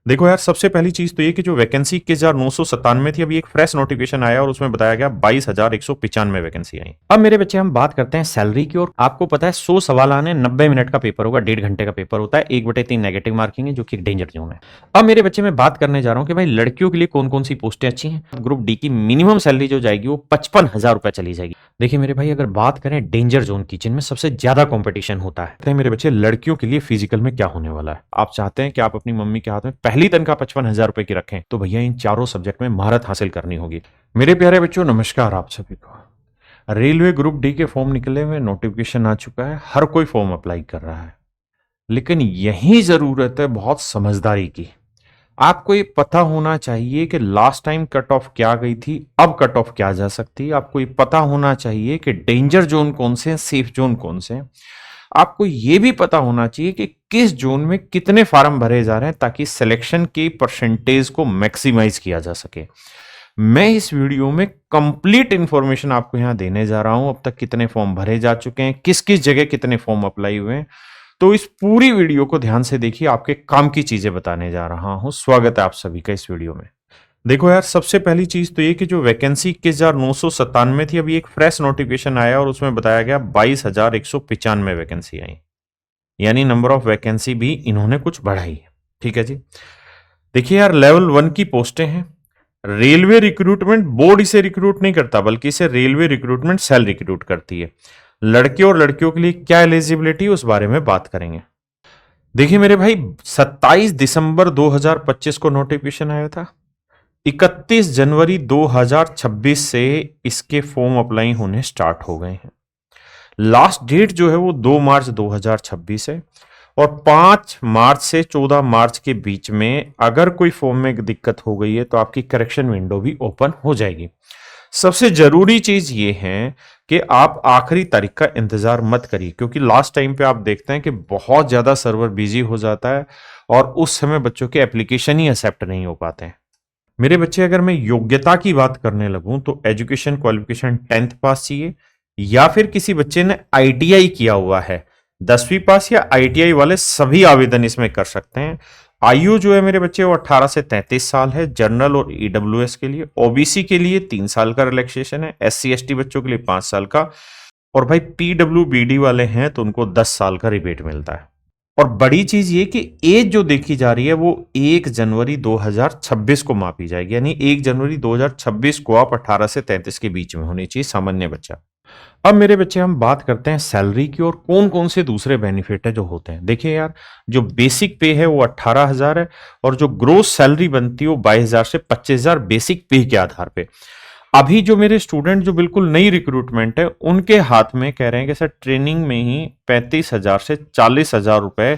देखो यार, सबसे पहली चीज तो ये कि जो वैकेंसी 21,997 थी, अभी एक फ्रेश नोटिफिकेशन आया और उसमें बताया गया 22,195 वैकेंसी आई। अब मेरे बच्चे हम बात करते हैं सैलरी की। और आपको पता है 100 सवाल आने, 90 मिनट का पेपर होगा, 1.5 घंटे का पेपर होता है, 1/3 नेगेटिव मार्किंग है, जो कि एक डेंजर जोन है। अब मेरे बच्चे मैं बात करने जा रहा हूँ कि भाई लड़कियों के लिए कौन कौन सी पोस्टें अच्छी हैं। ग्रुप डी की मिनिमम सैलरी जो जाएगी वो 55,000 रुपए चली जाएगी। देखिए मेरे भाई, अगर बात करें डेंजर जोन की, जिनमें सबसे ज्यादा कंपटीशन होता है मेरे बच्चे, लड़कियों के लिए फिजिकल में क्या होने वाला है। आप चाहते हैं कि आप अपनी मम्मी के हाथ में पहली तनख्वाह 55,000 रुपए की रखें, तो भैया इन चारों सब्जेक्ट में महारत हासिल करनी होगी। मेरे प्यारे बच्चों, नमस्कार आप सभी को। रेलवे ग्रुप डी के फॉर्म निकले हुए, नोटिफिकेशन आ चुका है, हर कोई फॉर्म अप्लाई कर रहा है। लेकिन यही जरूरत है बहुत समझदारी की। आपको ये पता होना चाहिए कि लास्ट टाइम कट ऑफ क्या गई थी, अब कट ऑफ क्या जा सकती है। आपको ये पता होना चाहिए कि डेंजर जोन कौन से हैं, सेफ जोन कौन से हैं। आपको ये भी पता होना चाहिए कि किस जोन में कितने फार्म भरे जा रहे हैं, ताकि सिलेक्शन के परसेंटेज को मैक्सिमाइज किया जा सके। मैं इस वीडियो में कंप्लीट इंफॉर्मेशन आपको यहां देने जा रहा हूं। अब तक कितने फॉर्म भरे जा चुके हैं, किस किस जगह कितने फॉर्म अप्लाई हुए हैं। तो इस पूरी वीडियो को ध्यान से देखिए, आपके काम की चीजें बताने जा रहा हूं। स्वागत है आप सभी का इस वीडियो में। देखो यार, सबसे पहली चीज तो ये कि जो वैकेंसी 21,997 थी, अभी एक फ्रेश नोटिफिकेशन आया और उसमें बताया गया 22,195 वैकेंसी आई। यानी नंबर ऑफ वैकेंसी भी इन्होंने कुछ बढ़ाई है। ठीक है जी। देखिए यार, लेवल 1 की पोस्टें हैं। रेलवे रिक्रूटमेंट बोर्ड इसे रिक्रूट नहीं करता, बल्कि इसे रेलवे रिक्रूटमेंट सेल रिक्रूट करती है। लड़के और लड़कियों के लिए क्या एलिजिबिलिटी, उस बारे में बात करेंगे। देखिए मेरे भाई, 27 दिसंबर 2025 को नोटिफिकेशन आया था। 31 जनवरी 2026 से इसके फॉर्म अप्लाई होने स्टार्ट हो गए हैं। लास्ट डेट जो है वो 2 मार्च 2026 है। और 5 मार्च से 14 मार्च के बीच में अगर कोई फॉर्म में दिक्कत हो गई है तो आपकी करेक्शन विंडो भी ओपन हो जाएगी। सबसे जरूरी चीज ये है कि आप आखिरी तारीख का इंतजार मत करिए, क्योंकि लास्ट टाइम पे आप देखते हैं कि बहुत ज्यादा सर्वर बिजी हो जाता है और उस समय बच्चों के एप्लीकेशन ही एक्सेप्ट नहीं हो पाते हैं। मेरे बच्चे, अगर मैं योग्यता की बात करने लगूं तो एजुकेशन क्वालिफिकेशन 10th पास चाहिए, या फिर किसी बच्चे ने आईटीआई किया हुआ है 10वीं पास, या आईटीआई वाले सभी आवेदन इसमें कर सकते हैं। आयु जो है मेरे बच्चे वो 18 से 33 साल है, जनरल और ईडब्ल्यूएस के लिए। ओबीसी के लिए 3 साल का रिलैक्सेशन है, एससी एसटी बच्चों के लिए 5 साल का, और भाई पीडब्ल्यूबीडी वाले हैं तो उनको 10 साल का रिबेट मिलता है। और बड़ी चीज ये कि एज जो देखी जा रही है वो 1 जनवरी 2026 को मापी जाएगी, यानी 1 जनवरी 2026 को आप 18 से 33 के बीच में होनी चाहिए सामान्य बच्चा। अब मेरे बच्चे हम बात करते हैं सैलरी की और कौन कौन से दूसरे बेनिफिट है जो होते हैं। देखिए यार, जो बेसिक पे है वो 18,000 है, और जो ग्रोस सैलरी बनती है वो 22,000 से 25,000 बेसिक पे के आधार पे। अभी जो मेरे स्टूडेंट जो बिल्कुल नई रिक्रूटमेंट है, उनके हाथ में कह रहे हैं कि सर ट्रेनिंग में ही 35,000 से 40,000 रुपए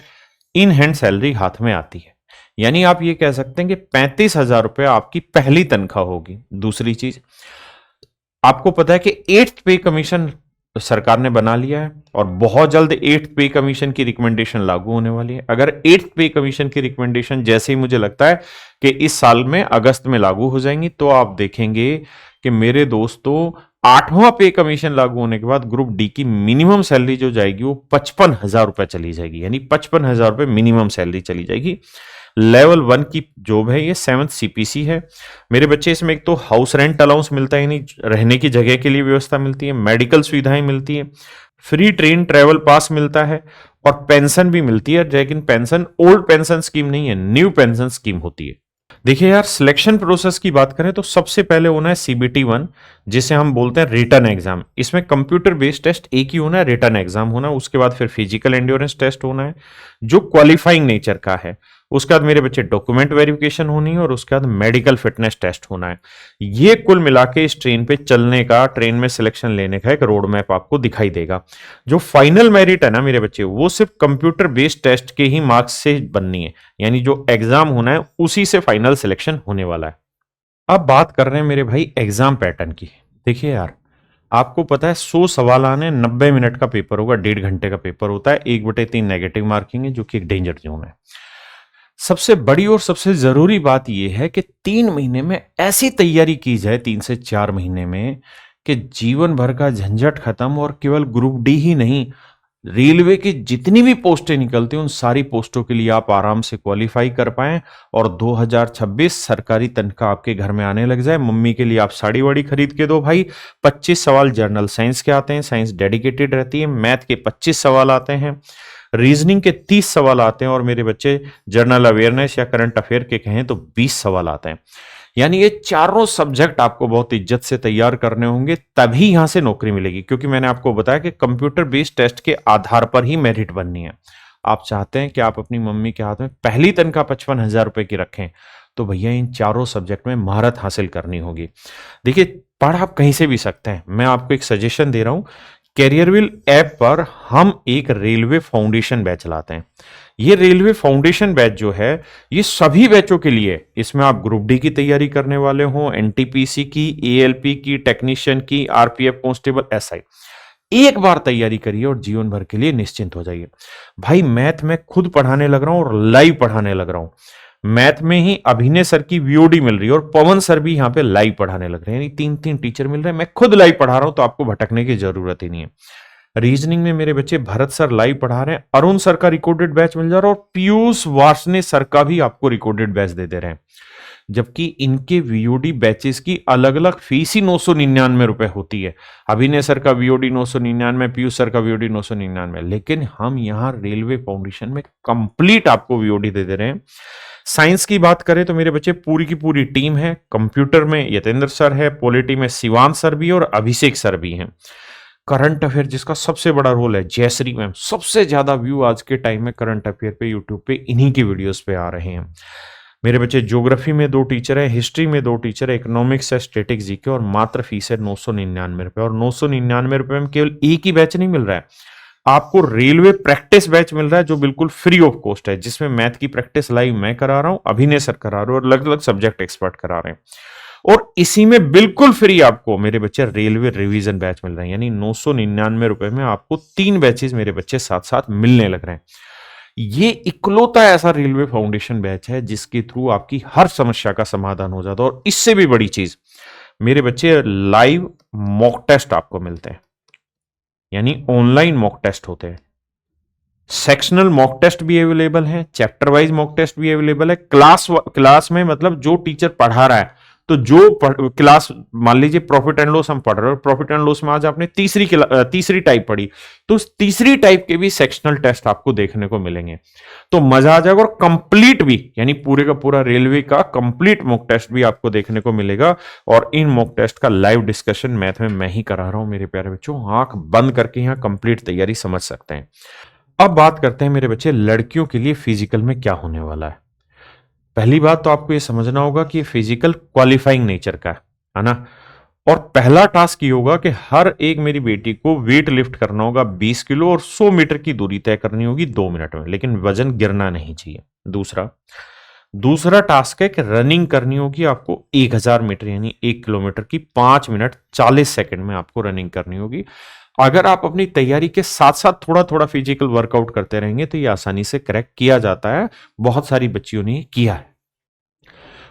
इन हैंड सैलरी हाथ में आती है। यानी आप ये कह सकते हैं कि 35,000 रुपए आपकी पहली तनख्वाह होगी। दूसरी चीज, आपको पता है कि 8th पे कमीशन सरकार ने बना लिया है, और बहुत जल्द 8th पे कमीशन की रिकमेंडेशन लागू होने वाली है। अगर 8th पे कमीशन की रिकमेंडेशन जैसे ही मुझे लगता है कि इस साल में अगस्त में लागू हो जाएंगी, तो आप देखेंगे कि मेरे दोस्तों 8वां पे कमीशन लागू होने के बाद ग्रुप डी की मिनिमम सैलरी जो जाएगी वो 55,000 रुपए चली जाएगी। यानी 55,000 रुपए मिनिमम सैलरी चली जाएगी। लेवल 1 की जॉब है, ये 7th सीपीसी है। मेरे बच्चे, इसमें एक तो हाउस रेंट अलाउंस मिलता है, यानी रहने की जगह के लिए व्यवस्था मिलती है, मेडिकल सुविधाएं मिलती है, फ्री ट्रेन ट्रेवल पास मिलता है, और पेंशन भी मिलती है। लेकिन पेंशन ओल्ड पेंशन स्कीम नहीं है, न्यू पेंशन स्कीम होती है। देखिए यार, सिलेक्शन प्रोसेस की बात करें तो सबसे पहले होना है सीबीटी 1, जिसे हम बोलते हैं रिटन एग्जाम। इसमें कंप्यूटर बेस्ड टेस्ट एक ही होना है, रिटन एग्जाम होना है। उसके बाद फिर फिजिकल एंड्योरेंस टेस्ट होना है जो क्वालिफाइंग नेचर का है। उसके बाद मेरे बच्चे डॉक्यूमेंट वेरिफिकेशन होनी है, और उसके बाद मेडिकल फिटनेस टेस्ट होना है। ये कुल मिला के इस ट्रेन पे चलने का, ट्रेन में सिलेक्शन लेने का एक रोड मैप आपको दिखाई देगा। जो फाइनल मेरिट है ना मेरे बच्चे, वो सिर्फ कंप्यूटर बेस्ड टेस्ट के ही मार्क्स से बननी है। यानी जो एग्जाम होना है उसी से फाइनल सिलेक्शन होने वाला है। अब बात कर रहे हैं मेरे भाई एग्जाम पैटर्न की। देखिए यार, आपको पता है 100 सवाल आने, 90 मिनट का पेपर होगा, 1.5 घंटे का पेपर होता है, 1/3 नेगेटिव मार्किंग है, जो कि एक डेंजर जोन है। सबसे बड़ी और सबसे जरूरी बात यह है कि 3 महीने में ऐसी तैयारी की जाए, 3 से 4 महीने में, कि जीवन भर का झंझट खत्म, और केवल ग्रुप डी ही नहीं, रेलवे की जितनी भी पोस्टें निकलती हैं उन सारी पोस्टों के लिए आप आराम से क्वालिफाई कर पाएं और 2026 सरकारी तनख्वाह आपके घर में आने लग जाए। मम्मी के लिए आप साड़ी वाड़ी खरीद के दो भाई। 25 सवाल जनरल साइंस के आते हैं, साइंस डेडिकेटेड रहती है। मैथ के 25 सवाल आते हैं, रीजनिंग के 30 सवाल आते हैं और मेरे बच्चे जनरल अवेयरनेस या करंट अफेयर के कहें तो 20 सवाल आते हैं। यानी ये चारों सब्जेक्ट आपको बहुत इज्जत से तैयार करने होंगे, तभी यहां से नौकरी मिलेगी। क्योंकि मैंने आपको बताया कि कंप्यूटर बेस्ड टेस्ट के आधार पर ही मेरिट बननी है। आप चाहते हैं कि आप अपनी मम्मी के हाथ में पहली तनख्वाह 55,000 रुपए की रखें, तो भैया इन चारों सब्जेक्ट में महारत हासिल करनी होगी। देखिए, पढ़ आप कहीं से भी सकते हैं। मैं आपको एक सजेशन दे रहा हूं, कैरियरविल ऐप पर हम एक रेलवे फाउंडेशन बैच चलाते हैं। ये रेलवे फाउंडेशन बैच जो है, ये सभी बैचों के लिए। इसमें आप ग्रुप डी की तैयारी करने वाले हो, एनटीपीसी की, एएलपी की, टेक्नीशियन की, आरपीएफ कांस्टेबल, एसआई, एक बार तैयारी करिए और जीवन भर के लिए निश्चिंत हो जाइए। भाई मैथ में खुद पढ़ाने लग रहा हूं और लाइव पढ़ाने लग रहा हूं। मैथ में ही अभिनय सर की वीओडी मिल रही है और पवन सर भी यहां पे लाइव पढ़ाने लग रहे हैं। यानी 3-3 टीचर मिल रहे हैं, मैं खुद लाइव पढ़ा रहा हूं, तो आपको भटकने की जरूरत ही नहीं है। रीजनिंग में मेरे बच्चे भरत सर लाइव पढ़ा रहे हैं, अरुण सर का रिकॉर्डेड बैच मिल जा रहा है और पीयूष वार्ष्णे सर का भी आपको रिकॉर्डेड बैच दे दे रहे हैं। जबकि इनके वीओडी बैचेस की अलग अलग फीस ही 999 रुपए होती है। अभिनय सर का वीओडी 999, पीयूष सर का वीओडी 999, लेकिन हम यहाँ रेलवे फाउंडेशन में कंप्लीट आपको वीओडी दे दे रहे हैं। साइंस की बात करें तो मेरे बच्चे पूरी की पूरी टीम है। कंप्यूटर में यतेंद्र सर है, पॉलिटी में शिवान सर भी और अभिषेक सर भी हैं। करंट अफेयर जिसका सबसे बड़ा रोल है जयश्री मैम। सबसे ज्यादा व्यू आज के टाइम में करंट अफेयर पे यूट्यूब पे इन्हीं की वीडियोस पे आ रहे हैं। मेरे बच्चे ज्योग्राफी में 2 टीचर है, हिस्ट्री में 2 टीचर है, इकोनॉमिक्स है, स्टैटिक जीके, और मात्र फीस है 999 रुपए। और 999 रुपए में केवल एक ही बैच नहीं मिल रहा है, आपको रेलवे प्रैक्टिस बैच मिल रहा है जो बिल्कुल फ्री ऑफ कॉस्ट है, जिसमें मैथ की प्रैक्टिस लाइव मैं करा रहा हूं, अभिनय सर करा रहे हैं और अलग अलग सब्जेक्ट एक्सपर्ट करा रहे हैं। और इसी में बिल्कुल फ्री आपको मेरे बच्चे रेलवे रिवीजन बैच मिल रहे हैं। यानी 999 रुपए में आपको 3 बैचेस मेरे बच्चे साथ साथ मिलने लग रहे हैं। ये इकलौता ऐसा रेलवे फाउंडेशन बैच है जिसके थ्रू आपकी हर समस्या का समाधान हो जाता है। और इससे भी बड़ी चीज, मेरे बच्चे लाइव मॉक टेस्ट आपको मिलते हैं, यानी ऑनलाइन मॉक टेस्ट होते हैं। सेक्शनल मॉक टेस्ट भी अवेलेबल है, चैप्टर वाइज मॉक टेस्ट भी अवेलेबल है। क्लास में मतलब जो टीचर पढ़ा रहा है, तो जो क्लास, मान लीजिए प्रॉफिट एंड लॉस हम पढ़ रहे हो, प्रॉफिट एंड लॉस में आज आपने तीसरी टाइप पढ़ी, तो उस तीसरी टाइप के भी सेक्शनल टेस्ट आपको देखने को मिलेंगे, तो मजा आ जाएगा। और कंप्लीट भी, यानी पूरे का पूरा रेलवे का कंप्लीट मॉक टेस्ट भी आपको देखने को मिलेगा। और इन मॉक टेस्ट का लाइव डिस्कशन मैथ में मैं ही करा रहा हूं मेरे प्यारे बच्चों। आंख बंद करके यहां कंप्लीट तैयारी समझ सकते हैं। अब बात करते हैं मेरे बच्चे लड़कियों के लिए फिजिकल में क्या होने वाला है। पहली बात तो आपको ये समझना होगा कि फिजिकल क्वालिफाइंग नेचर का है ना। और पहला टास्क ये होगा कि हर एक मेरी बेटी को वेट लिफ्ट करना होगा 20 किलो और 100 मीटर की दूरी तय करनी होगी 2 मिनट में, लेकिन वजन गिरना नहीं चाहिए। दूसरा टास्क है कि रनिंग करनी होगी आपको 1000 मीटर, यानी 1 किलोमीटर की 5 मिनट 40 सेकंड में आपको रनिंग करनी होगी। अगर आप अपनी तैयारी के साथ साथ थोड़ा थोड़ा फिजिकल वर्कआउट करते रहेंगे तो ये आसानी से क्रैक किया जाता है। बहुत सारी बच्चियों ने किया है।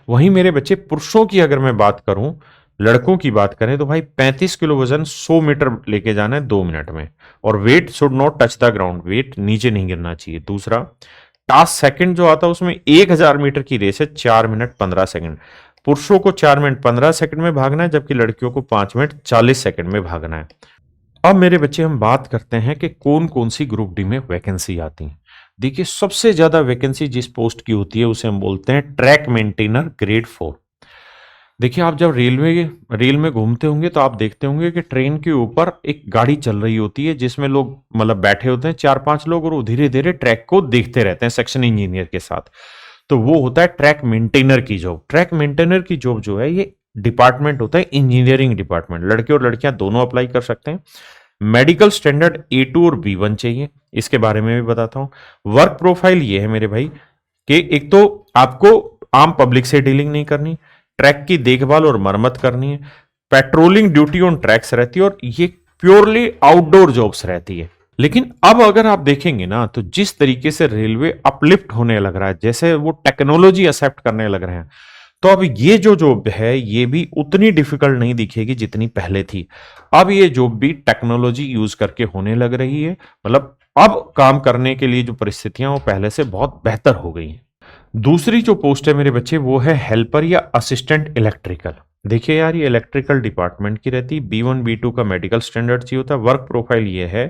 वहीं मेरे बच्चे पुरुषों की अगर मैं बात करूं, लड़कों की बात करें तो भाई 35 किलो वजन 100 मीटर लेके जाना है 2 मिनट में, और weight should not touch the ground, weight नीचे नहीं गिरना चाहिए। दूसरा टास्क सेकंड जो आता है उसमें 1000 मीटर की रेस है 4 मिनट 15 सेकंड। पुरुषों को 4 मिनट 15 सेकंड में भागना है, जबकि लड़कियों को 5 मिनट 40 सेकंड में भागना है। अब मेरे बच्चे हम बात करते हैं कि कौन कौन सी ग्रुप डी में वैकेंसी आती है। देखिए, सबसे ज्यादा वैकेंसी जिस पोस्ट की होती है उसे हम बोलते हैं ट्रैक मेंटेनर ग्रेड 4। देखिए, आप जब रेल में घूमते होंगे तो आप देखते होंगे कि ट्रेन के ऊपर एक गाड़ी चल रही होती है जिसमें लोग मतलब बैठे होते हैं 4-5 लोग, और वो धीरे धीरे ट्रैक को देखते रहते हैं सेक्शन इंजीनियर के साथ। तो वो होता है ट्रैक मेंटेनर की जॉब। ट्रैक मेंटेनर की जॉब जो है ये डिपार्टमेंट होता है इंजीनियरिंग डिपार्टमेंट। लड़के और लड़कियां दोनों अप्लाई कर सकते हैं। मेडिकल स्टैंडर्ड A2 और B1 चाहिए, इसके बारे में भी बताता हूं। वर्क प्रोफाइल ये है मेरे भाई कि एक तो आपको आम पब्लिक से डीलिंग नहीं करनी, ट्रैक की देखभाल और मरम्मत करनी है, पेट्रोलिंग ड्यूटी ऑन ट्रैक्स रहती है, और ये प्योरली आउटडोर जॉब्स रहती है। लेकिन अब अगर आप देखेंगे ना, तो जिस तरीके से रेलवे अपलिफ्ट होने लग रहा है, जैसे वो टेक्नोलॉजी एक्सेप्ट करने लग रहे हैं, तो अब ये जो जॉब है ये भी उतनी डिफिकल्ट नहीं दिखेगी जितनी पहले थी। अब ये जॉब भी टेक्नोलॉजी यूज करके होने लग रही है। मतलब अब काम करने के लिए जो परिस्थितियां वो पहले से बहुत बेहतर हो गई हैं। दूसरी जो पोस्ट है मेरे बच्चे वो है हेल्पर या असिस्टेंट इलेक्ट्रिकल। देखिए यार, ये इलेक्ट्रिकल डिपार्टमेंट की रहती है। B1 B2 का मेडिकल स्टैंडर्ड चाहिए होता है। वर्क प्रोफाइल ये है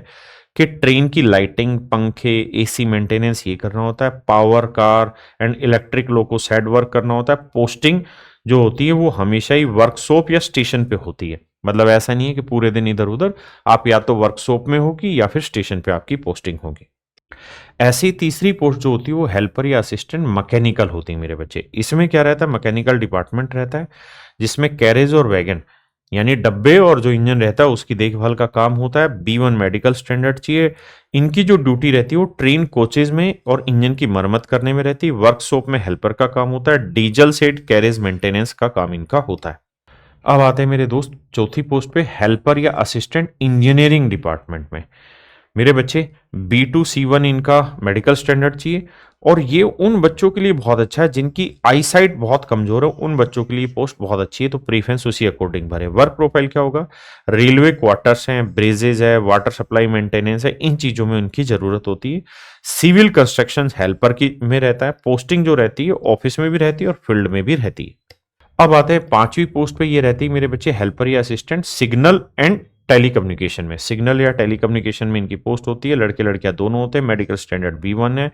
कि ट्रेन की लाइटिंग, पंखे, एसी मेंटेनेंस ये करना होता है। Power car and electric loco side work करना होता है। पोस्टिंग जो होती है वो हमेशा ही वर्कशॉप या स्टेशन पे होती है। मतलब ऐसा नहीं है कि पूरे दिन इधर उधर, आप या तो वर्कशॉप में होगी या फिर स्टेशन पे आपकी पोस्टिंग होगी। ऐसी तीसरी पोस्ट जो होती है वो हेल्पर या असिस्टेंट मैकेनिकल होती है मेरे बच्चे। इसमें क्या रहता है, मैकेनिकल डिपार्टमेंट रहता है जिसमें कैरेज और वैगन यानी डब्बे और जो इंजन रहता है उसकी देखभाल का काम होता है। B1 मेडिकल स्टैंडर्ड चाहिए। इनकी जो ड्यूटी रहती है वो ट्रेन कोचेज में और इंजन की मरम्मत करने में रहती है। वर्कशॉप में हेल्पर का काम होता है। डीजल सेट कैरेज मेंटेनेंस का काम इनका होता है। अब आते हैं मेरे दोस्त चौथी पोस्ट पे, हेल्पर या असिस्टेंट इंजीनियरिंग डिपार्टमेंट में। मेरे बच्चे B2C1 इनका मेडिकल स्टैंडर्ड चाहिए और ये उन बच्चों के लिए बहुत अच्छा है जिनकी आई साइट बहुत कमजोर है। उन बच्चों के लिए पोस्ट बहुत अच्छी है, तो प्रीफरेंस उसी अकॉर्डिंग भरे। वर्क प्रोफाइल क्या होगा, रेलवे क्वार्टर्स हैं, ब्रेजेज है, वाटर सप्लाई मेंटेनेंस है, इन चीजों में उनकी जरूरत होती है। सिविल कंस्ट्रक्शन हेल्पर की में रहता है। पोस्टिंग जो रहती है ऑफिस में भी रहती है और फील्ड में भी रहती है। अब आते हैं पांचवी पोस्ट पे, ये रहती है मेरे बच्चे हेल्पर या असिस्टेंट सिग्नल एंड टेलीकम्युनिकेशन में। सिग्नल या टेलीकम्युनिकेशन में इनकी पोस्ट होती है। लड़के लड़कियां दोनों होते हैं। मेडिकल स्टैंडर्ड B1 है।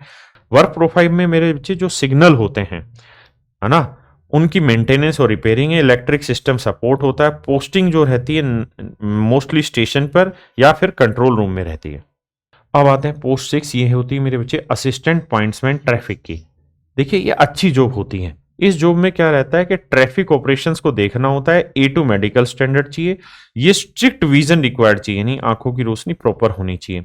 वर्क प्रोफाइल में मेरे बच्चे जो सिग्नल होते हैं, है ना, उनकी मेंटेनेंस और रिपेयरिंग है। इलेक्ट्रिक सिस्टम सपोर्ट होता है। पोस्टिंग जो रहती है मोस्टली स्टेशन पर या फिर कंट्रोल रूम में रहती है। अब आते हैं पोस्ट 6, ये होती है मेरे बच्चे असिस्टेंट पॉइंट्समैन ट्रैफिक की। देखिए ये अच्छी जॉब होती है। इस जॉब में क्या रहता है कि ट्रैफिक ऑपरेशंस को देखना होता है। A2 मेडिकल स्टैंडर्ड चाहिए। ये स्ट्रिक्ट विजन रिक्वायर्ड चाहिए, यानी आंखों की रोशनी प्रॉपर होनी चाहिए।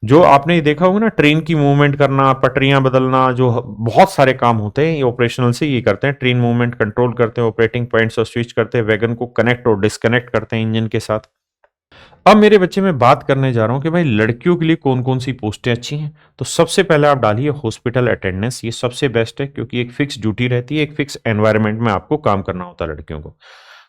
जो आपने देखा होगा ना, ट्रेन की मूवमेंट करना, पटरियां बदलना, जो बहुत सारे काम होते हैं ये ऑपरेशनल से ये करते हैं। ट्रेन मूवमेंट कंट्रोल करते हैं, ऑपरेटिंग पॉइंट्स और स्विच करते हैं, वैगन को कनेक्ट और डिस्कनेक्ट करते हैं इंजन के साथ। अब मेरे बच्चे मैं बात करने जा रहा हूं कि भाई लड़कियों के लिए कौन कौन सी पोस्टें अच्छी हैं। तो सबसे पहले आप डालिए हॉस्पिटल अटेंडेंस। ये सबसे बेस्ट है क्योंकि एक फिक्स ड्यूटी रहती है, एक फिक्स एनवायरनमेंट में आपको काम करना होता है लड़कियों को।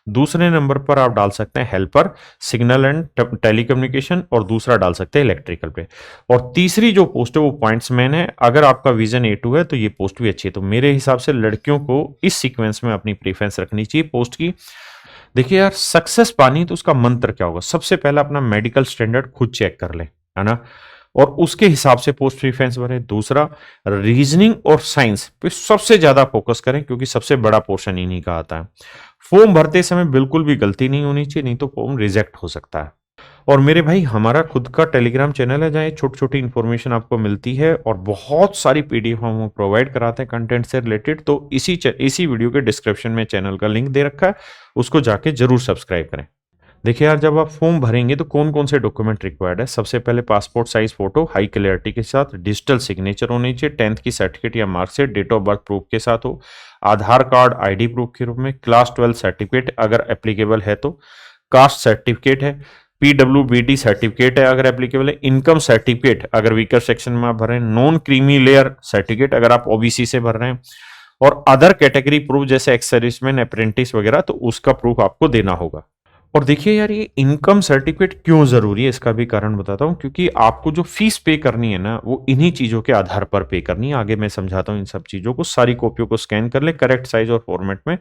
दूसरे नंबर पर आप डाल सकते हैं हेल्पर सिग्नल एंड टेलीकम्युनिकेशन, और दूसरा डाल सकते हैं इलेक्ट्रिकल पे। और तीसरी जो पोस्ट है वो पॉइंट्समैन है। अगर आपका विजन A2 है तो ये पोस्ट भी अच्छी है। तो मेरे हिसाब से लड़कियों को इस सीक्वेंस में अपनी प्रीफरेंस रखनी चाहिए पोस्ट की। देखिए यार, सक्सेस पानी तो उसका मंत्र क्या होगा, सबसे पहले अपना मेडिकल स्टैंडर्ड खुद चेक कर ले, है ना, और उसके हिसाब से पोस्ट प्रीफरेंस भरे। दूसरा, रीजनिंग और साइंस पे सबसे ज्यादा फोकस करें क्योंकि सबसे बड़ा पोर्शन इन्हीं का आता है। फॉर्म भरते समय बिल्कुल भी गलती नहीं होनी चाहिए, नहीं तो फॉर्म रिजेक्ट हो सकता है। और मेरे भाई हमारा खुद का टेलीग्राम चैनल है जहाँ छोटी छोटी इन्फॉर्मेशन आपको मिलती है और बहुत सारी PDF हम प्रोवाइड कराते हैं कंटेंट से रिलेटेड। तो इसी वीडियो के डिस्क्रिप्शन में चैनल का लिंक दे रखा है, उसको जाके जरूर सब्सक्राइब करें। देखिए यार, जब आप फॉर्म भरेंगे तो कौन कौन से डॉक्यूमेंट रिक्वायर्ड है। सबसे पहले passport size photo high clarity के साथ, डिजिटल सिग्नेचर होनी चाहिए, 10th की सर्टिफिकेट या marksheet, date of birth proof के साथ हो, आधार कार्ड ID प्रूफ के रूप में, क्लास 12 सर्टिफिकेट अगर एप्लीकेबल है तो, कास्ट सर्टिफिकेट है, PWBD सर्टिफिकेट है अगर एप्लीकेबल है, इनकम सर्टिफिकेट अगर वीकर सेक्शन में आप भर रहे हैं, नॉन क्रीमी लेयर सर्टिफिकेट अगर आप OBC से भर रहे हैं, और अदर कैटेगरी प्रूफ जैसे एक्स सर्विसमैन, अप्रेंटिस वगैरह, तो उसका प्रूफ आपको देना होगा। और देखिए यार, ये इनकम सर्टिफिकेट क्यों जरूरी है इसका भी कारण बताता हूं, क्योंकि आपको जो फीस पे करनी है ना वो इन्हीं चीजों के आधार पर पे करनी है। आगे मैं समझाता हूं इन सब चीजों को। सारी कॉपियों को स्कैन कर ले करेक्ट साइज और फॉर्मेट में,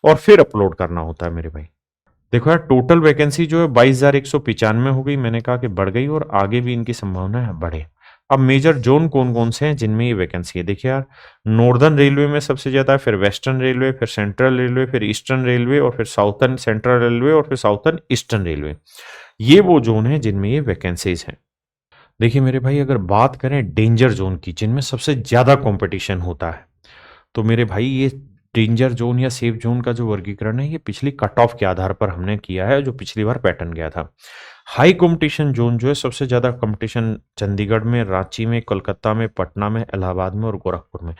और फिर अपलोड करना होता है मेरे भाई। देखो यार, टोटल वैकेंसी जो है 22,195 हो गई। मैंने कहा कि बढ़ गई और आगे भी इनकी संभावना है बढ़े। अब मेजर जोन कौन कौन से हैं जिनमें ये वैकेंसी है। देखिए यार, नॉर्दर्न रेलवे में सबसे ज्यादा है, फिर वेस्टर्न रेलवे, फिर सेंट्रल रेलवे, फिर ईस्टर्न रेलवे, और फिर साउथर्न सेंट्रल रेलवे, और फिर साउथर्न ईस्टर्न रेलवे। ये वो जोन है जिनमें ये वैकेंसीज हैं। देखिए मेरे भाई, अगर बात करें डेंजर जोन की जिनमें सबसे ज्यादा कंपटीशन होता है, तो मेरे भाई ये डेंजर जोन या सेफ जोन का जो वर्गीकरण है ये पिछली कट ऑफ के आधार पर हमने किया है, जो पिछली बार पैटर्न गया था। हाई कंपटीशन जोन जो है, सबसे ज्यादा कंपटीशन चंडीगढ़ में, रांची में, कोलकाता में, पटना में, इलाहाबाद में और गोरखपुर में।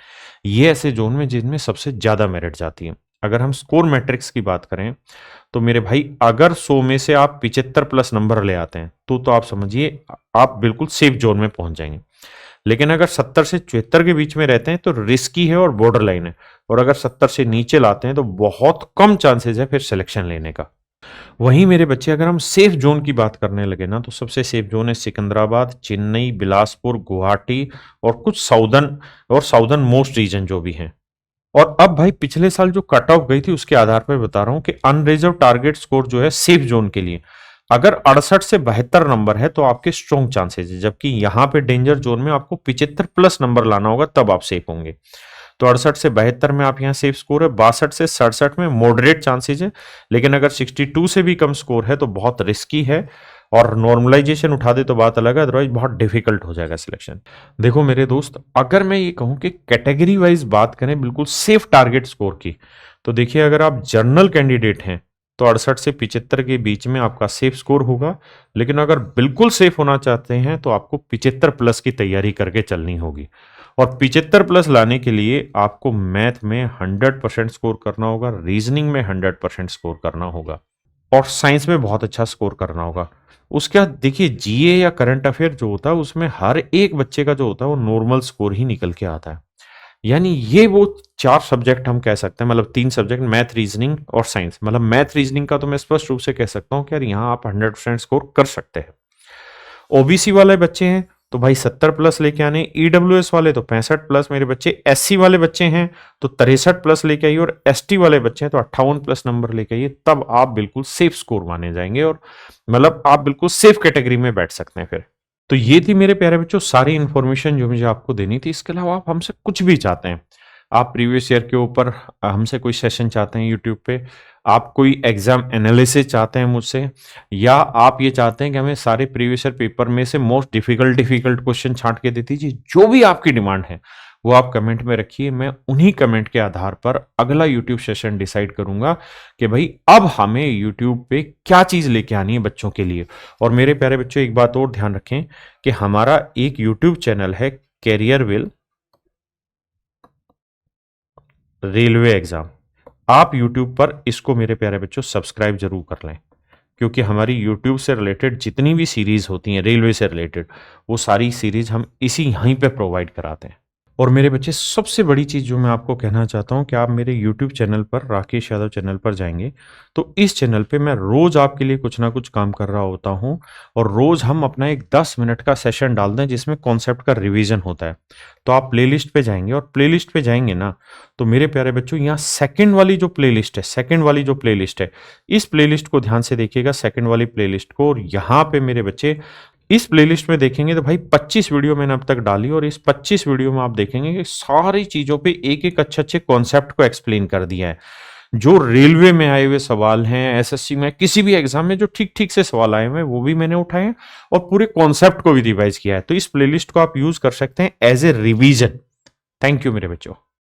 ये ऐसे जोन में जिनमें सबसे ज्यादा मेरिट जाती है। अगर हम स्कोर मैट्रिक्स की बात करें तो मेरे भाई, अगर 100 में से आप 75+ नंबर ले आते हैं तो आप समझिए आप बिल्कुल सेफ जोन में पहुंच जाएंगे। लेकिन अगर 70 से 74 के बीच में रहते हैं तो रिस्की है और बॉर्डर लाइन है, और अगर 70 से नीचे लाते हैं तो बहुत कम चांसेस है फिर सिलेक्शन लेने का। वहीं मेरे बच्चे अगर हम सेफ जोन की बात करने लगे ना, तो सबसे सेफ जोन है सिकंदराबाद, चेन्नई, बिलासपुर, गुवाहाटी और कुछ साउदर्न मोस्ट रीजन जो भी हैं। और अब भाई पिछले साल जो कट ऑफ गई थी उसके आधार पर बता रहा हूं कि अनरिजर्व टारगेट स्कोर जो है सेफ जोन के लिए अगर 68 से 72 नंबर है तो आपके स्ट्रॉन्ग चांसेस है, जबकि यहां पे डेंजर जोन में आपको 75 प्लस नंबर लाना होगा तब आप सेफ होंगे। तो 68 से 72 में आप यहाँ सेफ स्कोर है, 62 से 67 में मॉडरेट चांसेस है, लेकिन अगर 62 से भी कम स्कोर है तो बहुत रिस्की है। और नॉर्मलाइजेशन उठा दे तो बात अलग है, अदरवाइज बहुत डिफिकल्ट हो जाएगा सिलेक्शन। देखो मेरे दोस्त, अगर मैं ये कहूं कि कैटेगरी वाइज बात करें बिल्कुल सेफ टारगेट स्कोर की, तो देखिए अगर आप जर्नल कैंडिडेट हैं तो 68 से 75 के बीच में आपका सेफ स्कोर होगा, लेकिन अगर बिल्कुल सेफ होना चाहते हैं तो आपको 75 प्लस की तैयारी करके चलनी होगी। और 75 प्लस लाने के लिए आपको मैथ में 100% स्कोर करना होगा, रीजनिंग में 100% स्कोर करना होगा और साइंस में बहुत अच्छा स्कोर करना होगा। उसके बाद देखिए जीए या करंट अफेयर जो होता है उसमें हर एक बच्चे का जो होता है वो नॉर्मल स्कोर ही निकल के आता है। यानी ये वो 4 सब्जेक्ट हम कह सकते हैं, मतलब 3 सब्जेक्ट मैथ, रीजनिंग और साइंस। मतलब मैथ रीजनिंग का तो मैं स्पष्ट रूप से कह सकता हूँ कि यार यहाँ आप 100% स्कोर कर सकते हैं। ओबीसी वाले बच्चे हैं तो भाई 70 प्लस लेके आने, ईडब्ल्यूएस वाले तो 65 प्लस मेरे बच्चे, एससी वाले बच्चे हैं तो 63 प्लस लेके आइए और एसटी वाले बच्चे हैं तो 58 प्लस नंबर लेके आइए, तब आप बिल्कुल सेफ स्कोर माने जाएंगे और मतलब आप बिल्कुल सेफ कैटेगरी में बैठ सकते हैं फिर। तो ये थी मेरे प्यारे बच्चों सारी इन्फॉर्मेशन जो मुझे आपको देनी थी। इसके अलावा आप हमसे कुछ भी चाहते हैं, आप प्रीवियस ईयर के ऊपर हमसे कोई सेशन चाहते हैं यूट्यूब पे, आप कोई एग्जाम एनालिसिस चाहते हैं मुझसे, या आप ये चाहते हैं कि हमें सारे प्रीवियस ईयर पेपर में से मोस्ट डिफिकल्ट क्वेश्चन छांट के दे दीजिए, जो भी आपकी डिमांड है वो आप कमेंट में रखिए। मैं उन्हीं कमेंट के आधार पर अगला यूट्यूब सेशन डिसाइड करूंगा कि भाई अब हमें यूट्यूब पे क्या चीज लेके आनी है बच्चों के लिए। और मेरे प्यारे बच्चों एक बात और ध्यान रखें कि हमारा एक यूट्यूब चैनल है कैरियर विल रेलवे एग्जाम। आप YouTube पर इसको मेरे प्यारे बच्चों सब्सक्राइब जरूर कर लें, क्योंकि हमारी YouTube से रिलेटेड जितनी भी सीरीज होती हैं रेलवे से रिलेटेड, वो सारी सीरीज हम इसी यहीं पे प्रोवाइड कराते हैं। और मेरे बच्चे सबसे बड़ी चीज़ जो मैं आपको कहना चाहता हूँ कि आप मेरे YouTube चैनल पर, राकेश यादव चैनल पर जाएंगे तो इस चैनल पे मैं रोज़ आपके लिए कुछ ना कुछ काम कर रहा होता हूँ और रोज़ हम अपना एक 10 मिनट का सेशन डाल दें जिसमें कॉन्सेप्ट का रिवीजन होता है। तो आप प्लेलिस्ट पे जाएंगे और प्लेलिस्ट पे जाएंगे ना तो मेरे प्यारे बच्चों यहाँ सेकंड वाली जो प्लेलिस्ट है, इस प्लेलिस्ट को ध्यान से देखिएगा, सेकंड वाली प्लेलिस्ट को। और यहाँ पे मेरे बच्चे इस प्लेलिस्ट में देखेंगे तो भाई 25 वीडियो मैंने अब तक डाली और इस 25 वीडियो में आप देखेंगे कि सारी चीजों पे एक एक अच्छे कॉन्सेप्ट को एक्सप्लेन कर दिया है। जो रेलवे में आए हुए सवाल हैं, एसएससी में, किसी भी एग्जाम में जो ठीक ठीक से सवाल आए हुए हैं वो भी मैंने उठाए हैं और पूरे कॉन्सेप्ट को भी रिवाइज किया है। तो इस प्लेलिस्ट को आप यूज कर सकते हैं as a revision. Thank you मेरे बच्चों।